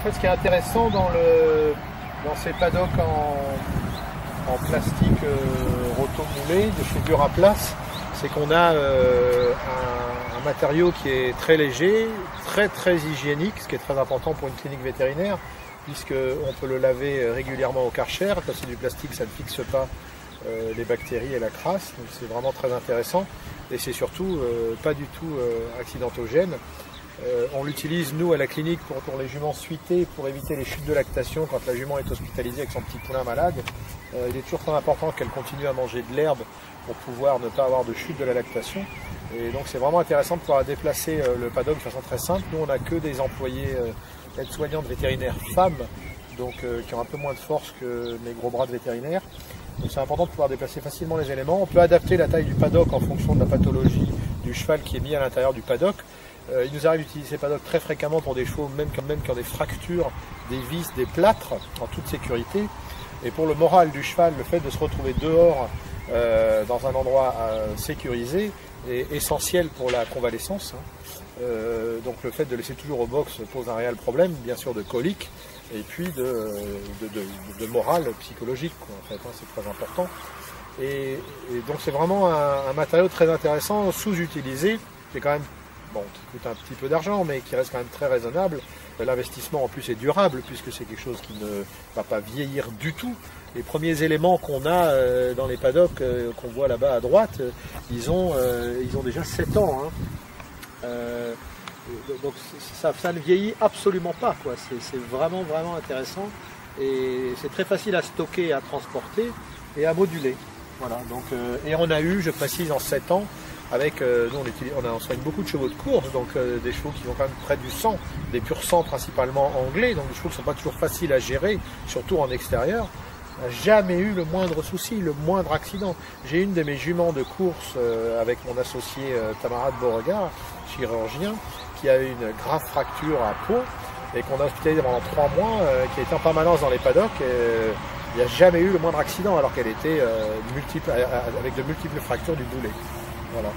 En fait, ce qui est intéressant dans ces paddocks en plastique rotomoulé de chez Duraplace, c'est qu'on a un matériau qui est très léger, très hygiénique, ce qui est très important pour une clinique vétérinaire, puisqu'on peut le laver régulièrement au Karcher. Quand c'est du plastique, ça ne fixe pas les bactéries et la crasse, donc c'est vraiment très intéressant. Et c'est surtout pas du tout accidentogène. On l'utilise nous à la clinique pour les juments suitées, pour éviter les chutes de lactation quand la jument est hospitalisée avec son petit poulain malade. Il est toujours très important qu'elle continue à manger de l'herbe pour pouvoir ne pas avoir de chute de la lactation. Et donc c'est vraiment intéressant de pouvoir déplacer le paddock de façon très simple. Nous on n'a que des employés aides-soignantes vétérinaires femmes, donc qui ont un peu moins de force que mes gros bras de vétérinaires. Donc c'est important de pouvoir déplacer facilement les éléments. On peut adapter la taille du paddock en fonction de la pathologie du cheval qui est mis à l'intérieur du paddock. Il nous arrive d'utiliser ces paddocks très fréquemment pour des chevaux même qui ont des fractures, des vis, des plâtres, en toute sécurité. Et pour le moral du cheval, le fait de se retrouver dehors dans un endroit sécurisé est essentiel pour la convalescence. Donc le fait de laisser toujours au box pose un réel problème, bien sûr de colique, et puis de morale psychologique, quoi, en fait, hein, c'est très important. Et donc c'est vraiment un matériau très intéressant, sous-utilisé, qui est quand même qui coûte un petit peu d'argent, mais qui reste quand même très raisonnable. L'investissement en plus est durable, puisque c'est quelque chose qui ne va pas vieillir du tout. Les premiers éléments qu'on a dans les paddocks, qu'on voit là-bas à droite, ils ont déjà 7 ans. Hein. Donc ça ne vieillit absolument pas, quoi. C'est vraiment intéressant. Et c'est très facile à stocker, à transporter et à moduler. Voilà, donc, et on a eu, je précise, en 7 ans, avec, nous on soigne beaucoup de chevaux de course, donc des chevaux qui vont quand même près du 100, des purs 100 principalement anglais, donc des chevaux qui ne sont pas toujours faciles à gérer, surtout en extérieur. On n'a jamais eu le moindre souci, le moindre accident. J'ai une de mes juments de course avec mon associé Tamara de Beauregard, chirurgien, qui a eu une grave fracture à peau et qu'on a hospitalisé pendant 3 mois, qui a été en permanence dans les paddocks. Il n'y a jamais eu le moindre accident alors qu'elle était avec de multiples fractures du boulet. Voilà.